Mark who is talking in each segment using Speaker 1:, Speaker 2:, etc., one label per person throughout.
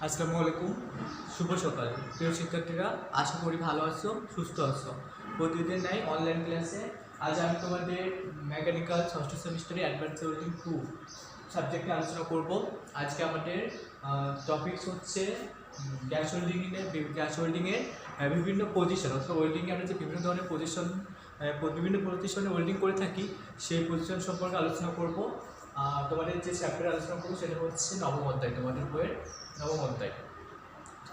Speaker 1: আসসালামু আলাইকুম, শুভ সকাল প্রিয় শিক্ষার্থীরা। আশা করি ভালো আছো, সুস্থ আছো। প্রতিদিন নাই অনলাইন ক্লাসে আজ আমি তোমাদের মেকানিক্যাল ষষ্ঠ সেমিস্টারে অ্যাডভান্স ওয়েল্ডিং 2 সাবজেক্টে আলোচনা করব। আজকে আমাদের টপিকস হচ্ছে গ্যাস ওয়েল্ডিংয়ের বিভিন্ন পজিশন, অর্থাৎ ওয়েল্ডিংয়ে আমরা যে বিভিন্ন ধরনের পজিশন বিভিন্ন পজিশনে ওয়েল্ডিং করে থাকি সেই পজিশন সম্পর্কে আলোচনা করব। তোমাদের যে চ্যাপ্টারে আলোচনা করবো সেটা হচ্ছে নবম অধ্যায়, তোমাদের বইয়ের নবম অধ্যায়।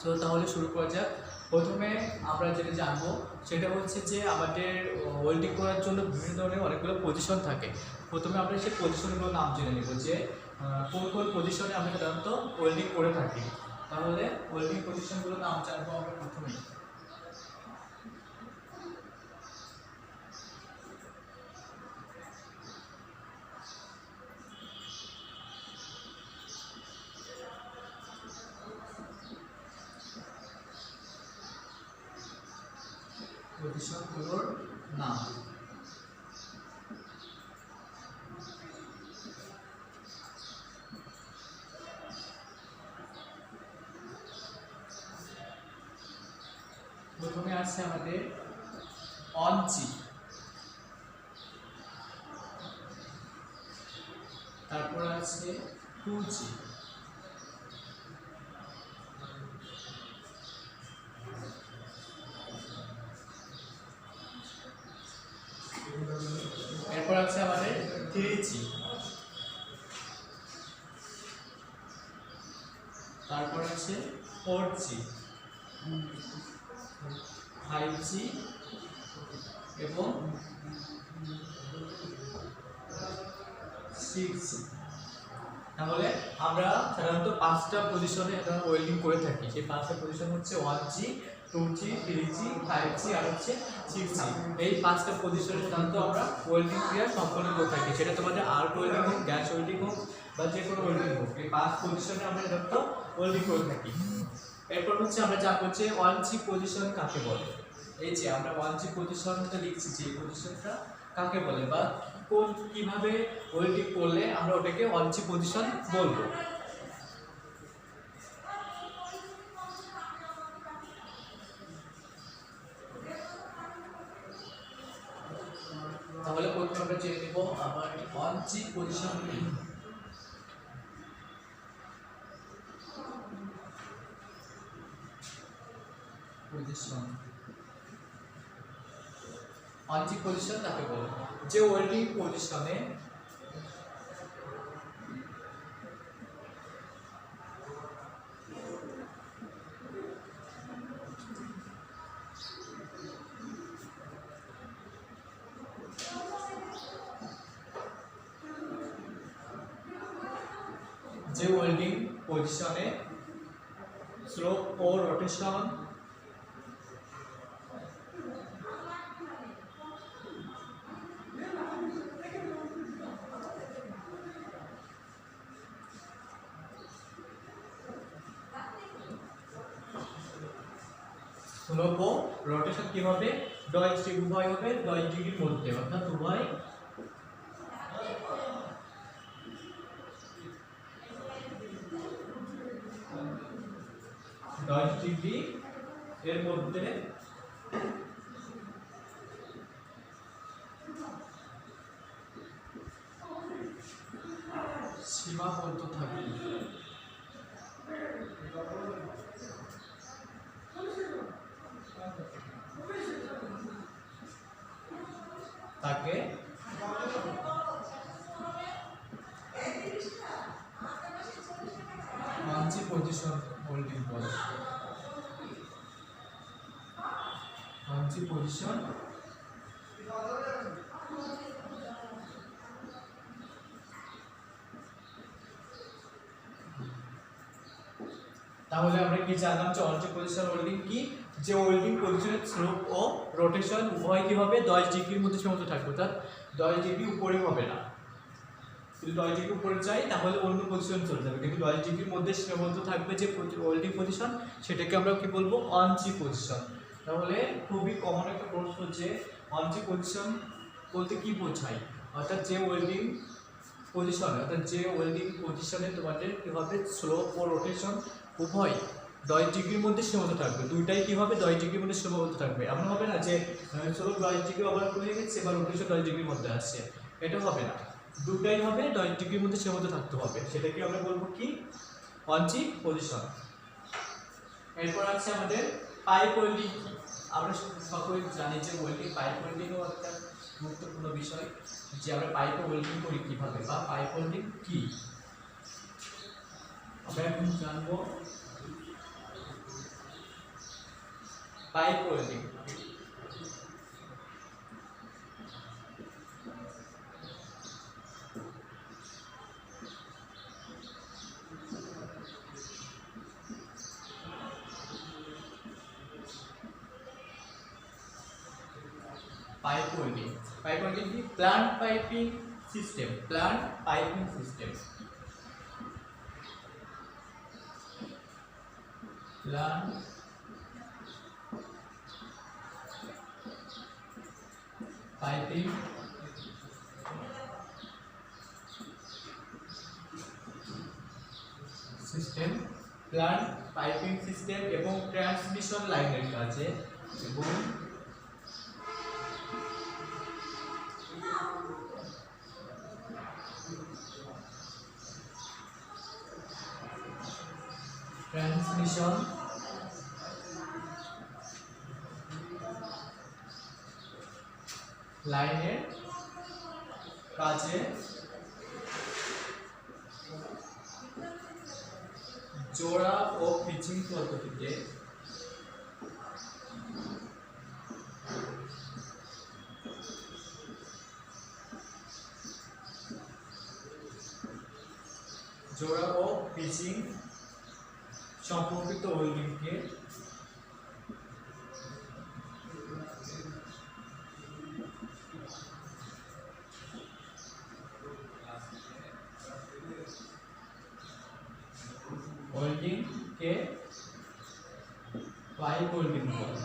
Speaker 1: তো তাহলে শুরু করা যাক। প্রথমে আমরা যেটা জানবো সেটা হচ্ছে যে আমাদের ওয়েল্ডিং করার জন্য বিভিন্ন ধরনের অনেকগুলো পজিশন থাকে। প্রথমে আমরা সেই পজিশনগুলোর নাম জেনে নেব যে কোন কোন পজিশনে আমরা সাধারণত ওয়েল্ডিং করে থাকি। তাহলে ওয়েল্ডিং পজিশনগুলোর নাম জানবো আমরা প্রথমেই। পজিশনগুলোর নাম প্রথমে আছে আমাদের 1G, তারপর আছে 2G, এরপর আছে আমাদের 3G, তারপর আছে 4G, 5G এবং 6G। তাহলে আমরা সাধারণত 5টা পজিশনে ওয়েল্ডিং করে থাকি। সেই 5টা পজিশন হচ্ছে 1G, 2G, 3G, 5G আর হচ্ছে 6G। এই 5টা পজিশনে সাধারণত আমরা ওয়েল্ডিং ক্রিয়া সম্পন্ন করে থাকি। সেটা তোমাদের আর্ক ওয়েল্ডিং হোক, গ্যাস ওয়েল্ডিং হোক বা যে কোনো ওয়েল্ডিং হোক, এই 5 পজিশনে আমরা সাধারণত ওয়েল্ডিং করে থাকি। এরপর হচ্ছে আমরা জানবো যে 1G পজিশন কাকে বলে। এই যে আমরা 1G পজিশনটা লিখছি, যে পজিশনটা কাকে বলে বা কোন কিভাবে ওয়েল্ডিং করলে আমরা ওটাকে 1G পজিশন বলবো। তাহলে প্রথমে আমরা জেনে নেব আমার 1G পজিশন কি। 1G পজিশন কাকে বলে? যে ওয়েল্ডিং পজিশনে স্লোপ ও রোটেশন স্লোপ ও রোটেশন কি হবে? উভয় হবে 10 ডিগ্রির মধ্যে, অর্থাৎ উভয় 10 ডিগ্রি এর মধ্যে সীমাবদ্ধ থাকে। তাকে 1G পজিশন ওয়েল্ডিং বলে। 1G পজিশন তাহলে আমরা কি জানলাম যে 1G পজিশন ওয়েল্ডিং কি? যে ওয়েল্ডিং পজিশনের স্লোপ ও রোটেশন উভয় কি হবে 10 ডিগ্রির মধ্যে সীমাবদ্ধ থাকবে, অর্থাৎ 10 ডিগ্রি উপরে হবে না। যদি 10 ডিগ্রি উপরে যায় তাহলে অন্য পজিশন চলে যাবে, কিন্তু 10 ডিগ্রির মধ্যে সীমাবদ্ধ থাকবে যে ওয়েল্ডিং পজিশন, সেটাকে আমরা কি বলবো? 1G position. তাহলে খুবই কমন একটা প্রশ্ন যে 1G পজিশন বলতে কি বোঝায়, অর্থাৎ যে ওয়েল্ডিং পজিশনে তোমাদের কি হবে স্লোপ ও রোটেশন উভয় 10 ডিগ্রির মধ্যে সীমাবদ্ধ থাকবে। দুইটাই কি হবে? 10 ডিগ্রির মধ্যে সীমাবদ্ধ থাকবে। এমন হবে না যে চলো 10 ডিগ্রি ওভার হয়ে গেছে এবার উদ্দেশ্য 10 ডিগ্রির মধ্যে আসছে, এটা হবে না। দুটাই হবে 10 ডিগ্রির মধ্যে সীমাবদ্ধ থাকতে হবে, সেটাকে আমরা বলবো কি? ওয়ানজি পজিশন। এরপর আছে আমাদের পাইপ ওয়েল্ডিং। আমরা সকলে জানি যে ওয়েল্ডিং, পাইপ ওয়েল্ডিংও একটা গুরুত্বপূর্ণ বিষয়, যে আমরা পাইপে ওয়েল্ডিং করি কিভাবে বা পাইপ ওয়েল্ডিং কি আমরা এখন জানবো। পাইপ ওয়েল্ডিং পাইপ ওয়েল্ডিং কি? Plant piping system. Plant piping system, plant piping system, plant piping system এবং ট্রান্সমিশন লাইনের কাজে এবং ট্রান্সমিশন লাইনের কাজে জোড়া ও পিচিং পদ্ধতিতে জোড়া ও পিচিং সম্পর্কিত ওয়েল্ডিংকে পাইপ ওয়েল্ডিং বলে।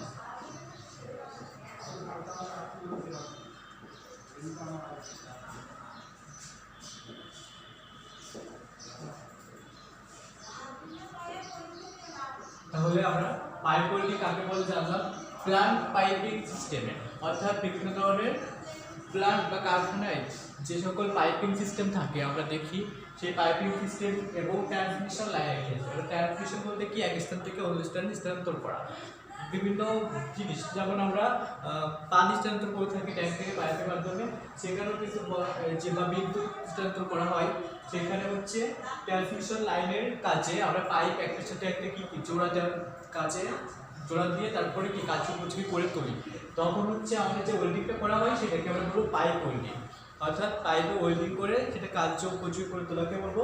Speaker 1: তাহলে আমরা পাইপ ওয়েল্ডিং কাকে বলে জানলাম। প্লান্ট পাইপিং সিস্টেমে, অর্থাৎ বিভিন্ন ধরনের প্লান্ট বা কারখানায় যে সকল পাইপিং সিস্টেম থাকে আমরা দেখি, সেই পাইপিং সিস্টেম এবং ট্রান্সমিশন লাইনের ক্ষেত্রে ট্রান্সমিশন বলতে কি? এক স্থান থেকে অন্য স্থানে স্থানান্তর করা বিভিন্ন জিনিস, যেমন আমরা পানি স্থানান্তর করে থাকি ট্যাঙ্ক থেকে পাইপের মাধ্যমে, সেখানেও কিন্তু যে বা বিদ্যুৎ স্থানান্তর করা হয়, সেখানে হচ্ছে ট্রান্সমিশন লাইনের কাজে আমরা পাইপ একটার সাথে একটা কি জোড়া দেওয়ার কাজে জোড়া দিয়ে তারপরে কি কাচুকুচি করে তুলি, তখন হচ্ছে আমাদের যে ওয়েল্ডিংটা করা হয় সেটাকে আমরা বলবো পাইপ ওয়েল্ডিং। অর্থাৎ পাইপে ওয়েল্ডিং করে সেটা কাচুকুচি করে তোলাকে বলবো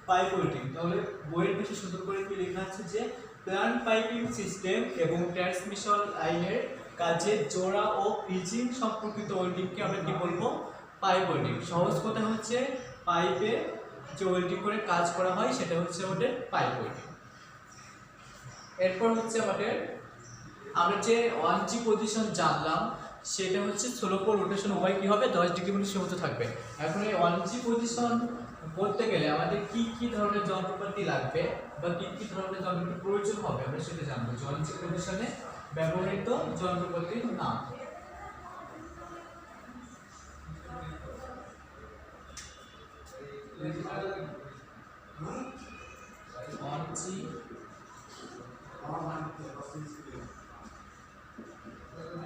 Speaker 1: পাইপ ওয়েল্ডিং। তাহলে বইয়ের বেশি সুন্দর করে কি লেখা আছে যে প্লান্ট পাইপিং সিস্টেম এবং ট্রান্সমিশন লাইনের কাজে জোড়া ও পিচিং সম্পর্কিত ওয়েল্ডিংকে আমরা কি বলবো? Pipe welding. সহজ কথা হচ্ছে পাইপে যে ওয়েল্ডিং করে কাজ করা হয় সেটা হচ্ছে আমাদের পাইপ ওয়েল্ডিং। এরপর হচ্ছে আমাদের আমরা যে 1G পজিশন জানলাম, সেটা হচ্ছে স্লোপ ও রোটেশন উভয় কি হবে? 10 ডিগ্রি মধ্যে সীমাবদ্ধ থাকবে। এখন এই 1G পজিশন করতে গেলে আমাদের কি কি ধরনের যন্ত্রপাতি লাগবে বা কি কি ধরনের যন্ত্রপাতি প্রয়োজন হবে আমরা সেটা জানবো। 1G পজিশনে ব্যবহৃত যন্ত্রপাতির নাম।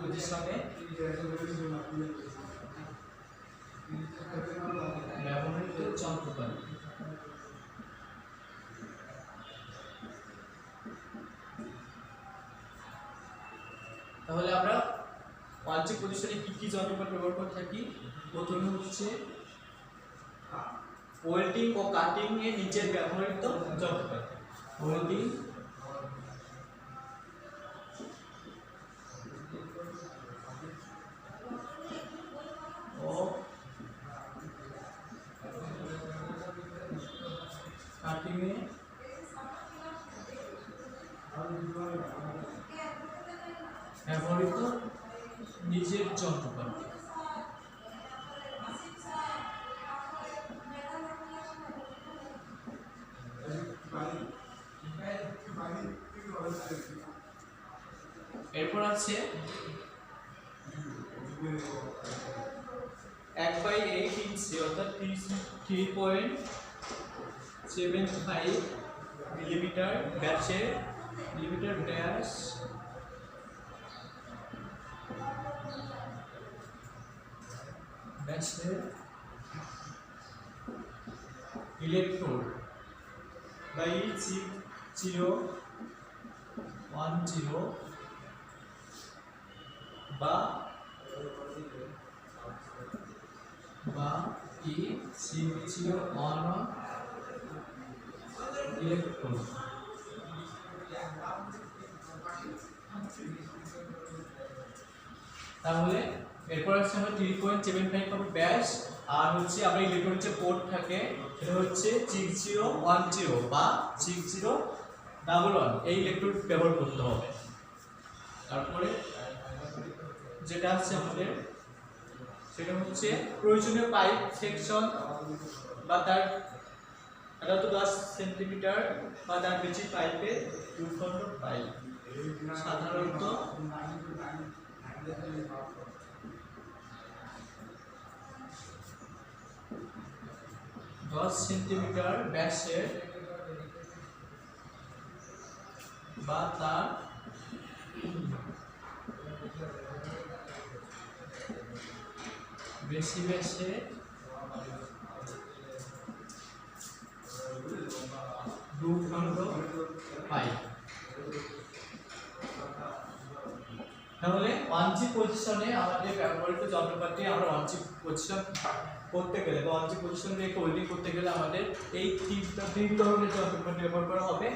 Speaker 1: পজিশনে ব্যবহৃত যন্ত্রপাতি। তাহলে আমরা 1G পজিশনে কি কি যন্ত্রপাতি ব্যবহার করে থাকি? প্রথমে হচ্ছে ওয়েল্ডিং ও কাটিং এর নিচে ব্যবহৃত যন্ত্রপাতি। ওয়েল্ডিং ও কাটিং এ ব্যবহৃত নিজের যন্ত্রপাতি। এরপর আছে 1/8 ইঞ্চি অর্থাৎ 3.75 মিলিমিটার ব্যাসের ইলেকট্রোড বাই 6010 বা E6011 ইলেকট্রোড। তাহলে এরপর আছে আমরা 3.75 পাবো ব্যাস, আর হচ্ছে আমরা ইলেকট্রনের যে পোর্ট থাকে সেটা হচ্ছে 6010 বা 6011 এই ইলেকট্রোড ব্যবহার করতে হবে। তারপরে যেটা আছে আমাদের সেটা হচ্ছে প্রয়োজনীয় পাইপ সেকশন বা তার 10 সেন্টিমিটার বা তার বেশি পাইপের দুখণ্ড পাইপ সাধারণত 10 সেন্টিমিটার ব্যাসের বা তার বেশি দুখণ্ড পাইপ। তাহলে 1G পজিশনে আমাদের ব্যবহৃত যন্ত্রপাতি আমরা 1G পজিশন করতে গেলে বা 1G পজিশন রেখে ওয়েল্ডিং করতে গেলে আমাদের এই তিন ধরনের যন্ত্রপাতি ব্যবহার করা হবে।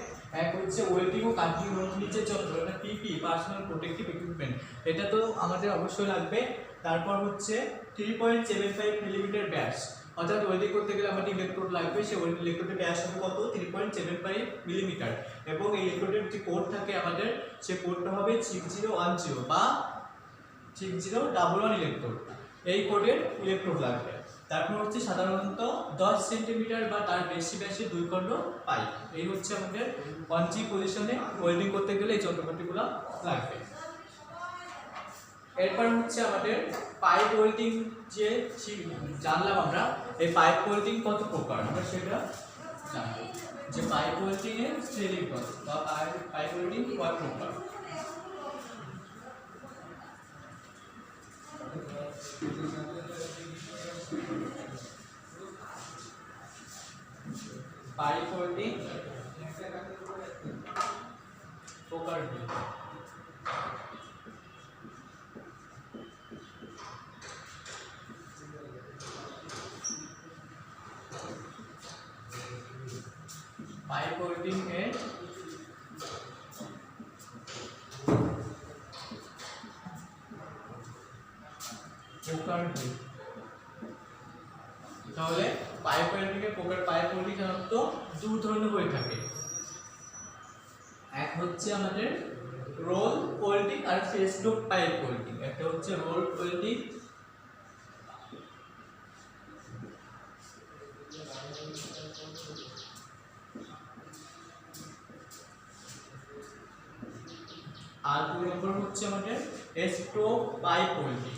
Speaker 1: এক হচ্ছে ওয়েল্ডিং ও কাটিং নিচের যন্ত্র, এটা পিপি পার্সোনাল প্রোটেক্টিভ ইকুইপমেন্ট, এটা তো আমাদের অবশ্যই লাগবে। তারপর হচ্ছে 3.75 মিলিমিটার ব্যাস, অর্থাৎ ওয়েল্ডিং করতে গেলে আমাদের ইলেকট্রোড লাগবে, সেই ইলেকট্রোডের ব্যাস হবে কত 3.75 মিলিমিটার, এবং এই ইলেকট্রোডের যে কোড থাকে আমাদের সেই কোডটা হবে 6010 বা 6011 ইলেকট্রোড, এই কোডের ইলেকট্রোড লাগবে। তারপর হচ্ছে সাধারণত 10 সেন্টিমিটার বা তার বেশি ব্যাসের দুইখণ্ড পাইপ। এই হচ্ছে আমাদের 1G পজিশনে ওয়েল্ডিং করতে গেলে এই যন্ত্রপাতিগুলো লাগবে। এরপর হচ্ছে আমাদের পাইপ ওয়েল্ডিং যে জানলাম আমরা, এই পাইপ ওয়েল্ডিং কত প্রকার আমরা সেটা জানবো, যে পাইপ ওয়েল্ডিং এর শ্রেণীপদ বা পাইপ ওয়েল্ডিং কয় প্রকার। পাইপ ওয়েল্ডিং প্রকার পাইপ ওয়েল্ডিং এর প্রকার। তাহলে পাইপ ওয়েল্ডিং এর প্রকার, পাইপ ওয়েল্ডিং সাধারণত দুই ধরনের হয়ে থাকে। এক হচ্ছে আমাদের রোল ওয়েল্ডিং আর ফেসডোপ পাইপ ওয়েল্ডিং। একটা হচ্ছে রোল ওয়েল্ডিং আর দুই নম্বর হচ্ছে আমাদের stove pipe welding.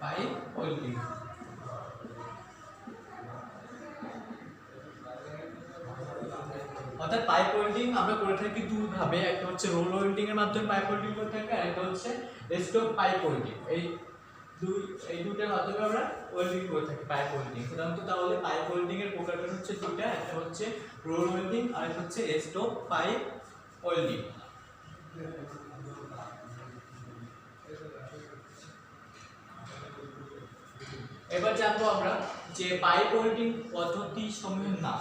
Speaker 1: Pipe welding অর্থাৎ পাইপ ওয়েল্ডিং আমরা করে থাকি দুই ভাবে, একটা হচ্ছে রোল ওয়েল্ডিং এর মাধ্যমে পাইপ ওয়েল্ডিং করে থাকি, আর একটা হচ্ছে স্টোভ পাইপ ওয়েল্ডিং। এই দুটার মাধ্যমে আমরা ওয়েল্ডিং করে থাকি পাইপ ওয়েল্ডিং সাধারণত। তাহলে পাইপ ওয়েল্ডিং এর প্রকারটা হচ্ছে দুটা, একটা হচ্ছে রোল ওয়েল্ডিং আর একটা হচ্ছে স্টোভ পাইপ ওয়েল্ডিং। এবার জানবো আমরা যে পাইপ ওয়েল্ডিং পদ্ধতি সমূহের নাম,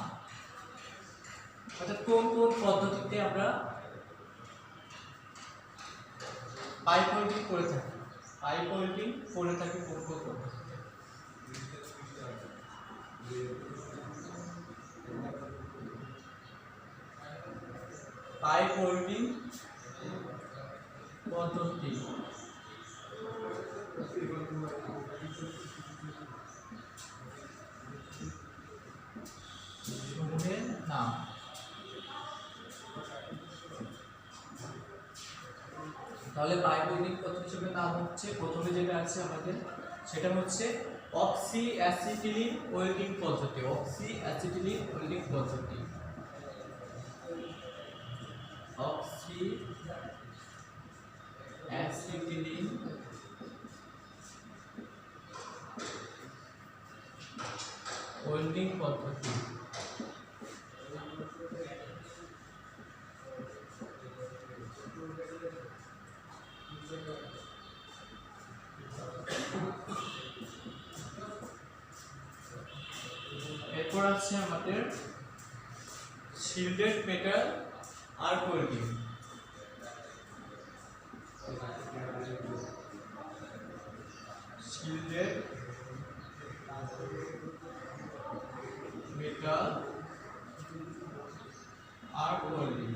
Speaker 1: অর্থাৎ কোন কোন পদ্ধতিতে আমরা পাইপ ওয়েল্ডিং করে থাকি। পাইপ ওয়েল্ডিং করে থাকি কোন কোন পদ্ধতিতে। পাইপ ওয়েল্ডিং পদ্ধতি তাহলে পাইপ ওয়েল্ডিং পদ্ধতি হিসেবে নাম হচ্ছে, প্রথমে যেটা আছে আমাদের সেটা হচ্ছে অক্সি অ্যাসিটিলিন ওয়েল্ডিং পদ্ধতি। অক্সি অ্যাসিটিলিন ওয়েল্ডিং পদ্ধতি, অক্সি অ্যাসিটিলিন ওয়েল্ডিং পদ্ধতি। এরপর আছে আমাদের shielded metal arc welding. Shielded metal arc welding.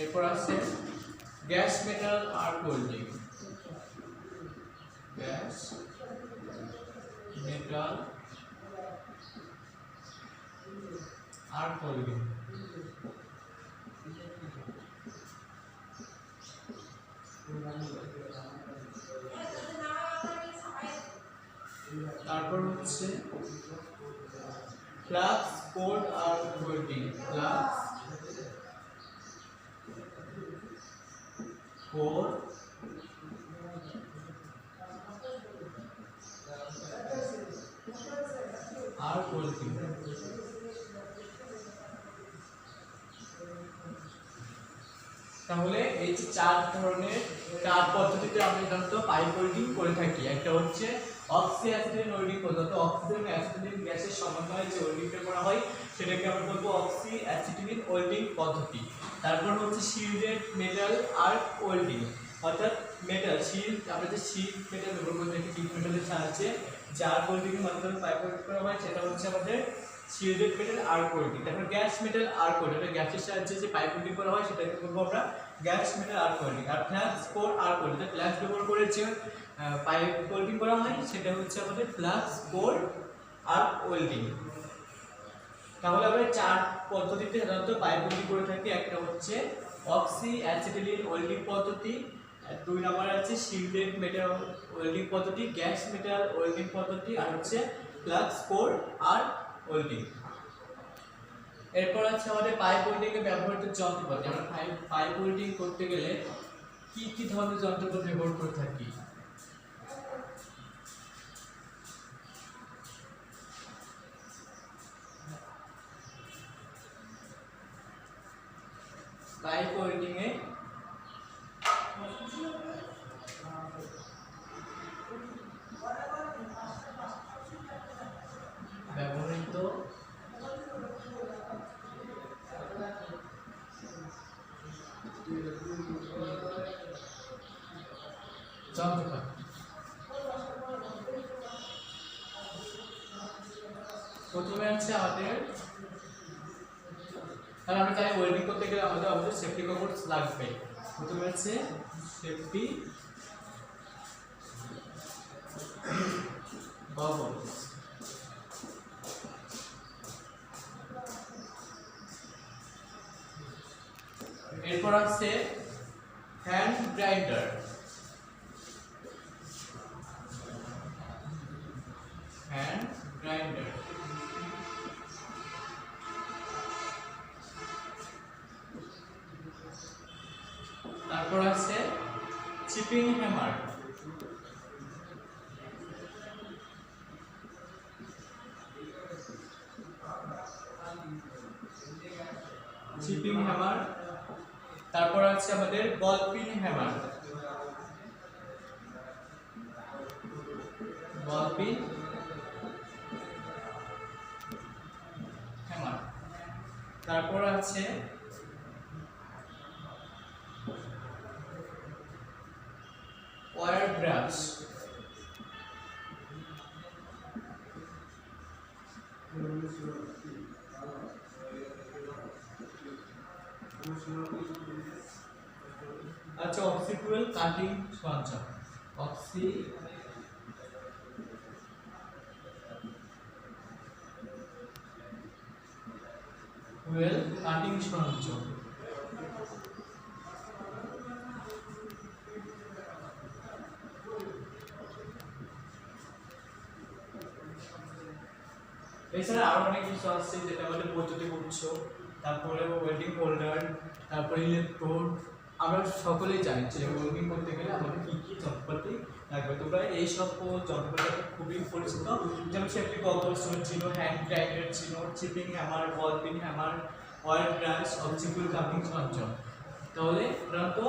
Speaker 1: এরপর আছে gas metal arc welding. Gas metal arc welding. তারপর হচ্ছে flux core arc welding. Flux core arc welding. তাহলে এই যে চার ধরনের চার পদ্ধতিতে আমরা সাধারণত পাইপ ওয়েল্ডিং করে থাকি। একটা হচ্ছে অক্সি অ্যাসিটিলিন ওয়েল্ডিং পদ্ধতি, অক্সিজেন ও অ্যাসিটিলিন গ্যাসের সমন্বয়ে যে ওয়েল্ডিংটা করা হয় সেটাকে আমরা বলবো অক্সি অ্যাসিটিলিন ওয়েল্ডিং পদ্ধতি। তারপর হচ্ছে শিল্ডেড মেটাল আর্ক ওয়েল্ডিং, অর্থাৎ মেটাল শিল্ড, আমরা যে শিল্ড মেটাল ব্যবহার করে থাকি শিল্ড মেটালের সাহায্যে যে আর্ক ওয়েল্ডিং এর মাধ্যমে পাইপ ওয়েল্ডিং করা হয় সেটা হচ্ছে আমাদের শিল্ডেড মেটাল আর্ক ওয়েল্ডিং। তারপর গ্যাস মেটাল আর্ক ওয়েল্ডিং, এটা গ্যাসের সাহায্যে যে পাইপ ওয়েল্ডিং করা হয় সেটাকে বলবো আমরা গ্যাস মেটাল আর্ক ওয়েল্ডিং। আর ফ্লাক্স কোর আর্ক ওয়েল্ডিং, যেটা ফ্লাক্স ব্যবহার করে যে পাইপ ওয়েল্ডিং করা হয় সেটা হচ্ছে আমাদের ফ্লাক্স কোর আর্ক ওয়েল্ডিং। তাহলে আমরা চার পদ্ধতিতে সাধারণত পাইপ ওয়েল্ডিং করে থাকি। একটা হচ্ছে অক্সি অ্যাসিটিলিন ওয়েল্ডিং পদ্ধতি, দুই নম্বরে আছে শিল্ডেড মেটাল ওয়েল্ডিং পদ্ধতি, গ্যাস মেটাল ওয়েল্ডিং পদ্ধতি, আর হচ্ছে ফ্লাক্স কোর আর্ক ওয়েল্ডিং। এরপর আছে আমাদের পাইপ ওয়েল্ডিং এ ব্যবহৃত যন্ত্রপাতি। আমরা পাইপ ওয়েল্ডিং করতে গেলে কি কি ধরনের যন্ত্রপাতি ব্যবহার করে থাকি? পাইপ ওয়েল্ডিং এ ব্যবহৃত যন্ত্রপাতি। প্রথমে আছে আমাদের, কারণ আমরা চাই ওয়েল্ডিং করতে গেলে আমাদের অবশ্যই সেফটি গগলস লাগবে। প্রথমে আছে সেফটি গগলস, এরপর আছে হ্যান্ড গ্রাইন্ডার, হ্যান্ড গ্রাইন্ডার, তারপর আছে চিপিং হ্যামার, চিপিং হ্যামার, তারপর আছে আমাদের বল pin hammer, ball pin hammer, তারপর আছে ওয়্যার ব্রাশ, আচ্ছা অক্সিকুয়াল কাটিং সরঞ্জাম, অক্সিকুয়াল হুইল কাটিং সরঞ্জাম। এছাড়া আরো অনেক কিছু আছে যেটা আমাদের বৈদ্যুতিক উৎস, তারপরে ওয়েল্ডিং হোল্ডার, তারপরে ইলেকট্রোড। আমরা সকলেই জানি যে ওয়েল্ডিং করতে গেলে আমাদের কী কী যন্ত্রপাতি লাগবে। তোমরা এই সব যন্ত্রপাতি খুবই পরিচিত, যেমন সেফটি গগলস ছিল, হ্যান্ড গ্রাইন্ডার ছিল, chipping hammer, ball pin hammer, oil brush, objective cutting সরঞ্জাম। তাহলে সাধারণত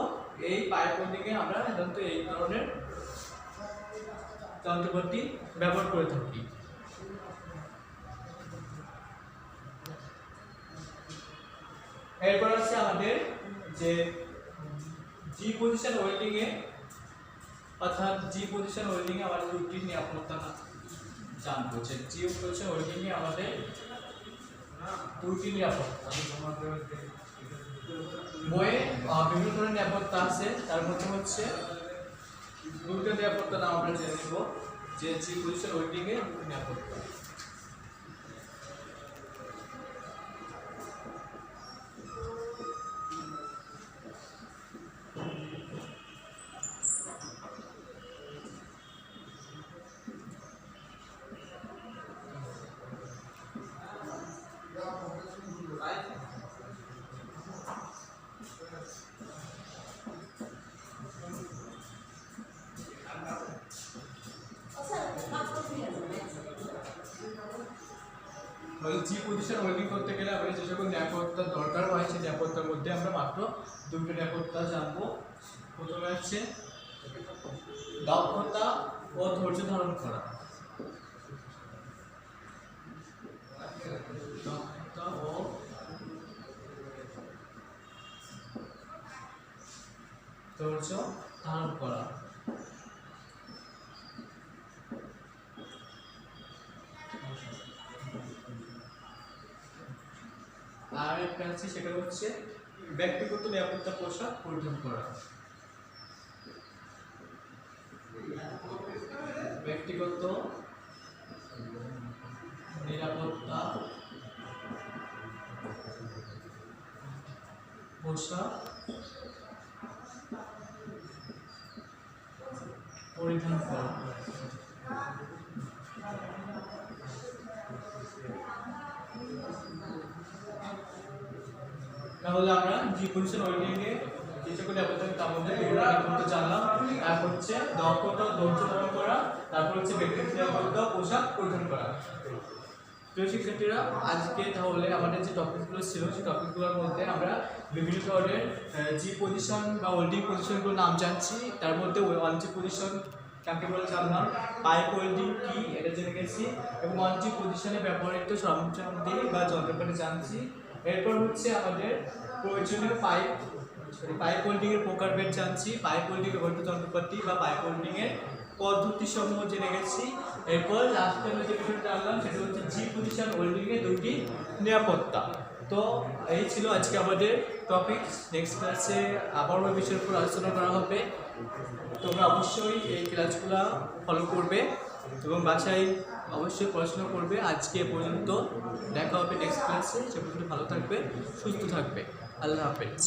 Speaker 1: এই পাইপ ওয়েল্ডিংয়ে আমরা সাধারণত এই ধরনের যন্ত্রপাতি ব্যবহার করে থাকি। এরপর আছে আমাদের যে জি পজিশন ওয়েল্ডিং এ, অর্থাৎ জি পজিশন ওয়েল্ডিং এ আমাদের দুটি নিরাপত্তা জানবো। যে জি পজিশন ওয়েল্ডিং এ আমাদের দুটি নিরাপত্তা বইয়ে বিভিন্ন ধরনের নিরাপত্তা আছে, তার মধ্যে হচ্ছে দুটো নিরাপত্তা নাম আমরা জেনে নেব। যে জি পজিশন ওয়েল্ডিং এ নিরাপত্তা। জি পজিশন ওয়েল্ডিং করতে গেলে আমাদের যে সকল নিরাপত্তার দরকার হয় সেই নিরাপত্তার মধ্যে আমরা মাত্র দুটো নিরাপত্তা জানবো। প্রথমে হচ্ছে দক্ষতা ও ধৈর্য ধারণ করা। দক্ষতা ও ধৈর্য ধারণ করা। আর একটা আছে সেটা হচ্ছে ব্যক্তিগত নিরাপত্তা পোশাক পরিধান করা। ব্যক্তিগত নিরাপত্তা পোশাক পরিধান করা। তাহলে আমরা জি পজিশন ওয়েল্ডিং এ যে সকল নিরাপত্তা তার মধ্যে নিরাপত্তা জানলাম। তারপর হচ্ছে দক্ষতা ধৈর্য ধারণ করা, তারপর হচ্ছে ব্যক্তিগত নিরাপত্তা পোশাক পরিধান করা। প্রিয় শিক্ষার্থীরা, আজকে তাহলে আমাদের যে টপিকগুলো ছিল সেই টপিকগুলোর মধ্যে আমরা বিভিন্ন ধরনের জি পজিশন বা ওয়েল্ডিং পজিশনগুলোর নাম জানছি। তার মধ্যে 1G পজিশন কাকে বলে জানলাম, পাইপ ওয়েল্ডিং কি এটা জেনে গেছি, এবং 1G পজিশনে ব্যবহৃত সরঞ্জামটি বা যন্ত্রপাতি জানছি। এরপর হচ্ছে আমাদের প্রয়োজনীয় পাইপ ওয়েল্ডিং এর প্রকারভেদ জানছি, পাইপ ওয়েল্ডিং এর ব্যবহৃত যন্ত্রপাতি বা পাইপ ওয়েল্ডিং এর পদ্ধতি সমূহ জেনে গেছি। এরপর লাস্টে যে বিষয়টা জানলাম সেটা হচ্ছে জি পজিশন ওয়েল্ডিং এর দুটি নিরাপত্তা। তো এই ছিল আজকে আমাদের টপিক। নেক্সট ক্লাসে আবার ওই বিষয়ের উপর আলোচনা করা হবে। তোমরা অবশ্যই এই ক্লাসগুলো ফলো করবে এবং বাসায় অবশ্যই পড়াশোনা করবে। আজকে পর্যন্ত, দেখা হবে নেক্সট ক্লাসে। সে পর্যন্ত ভালো থাকবে, সুস্থ থাকবে। আল্লাহ হাফেজ।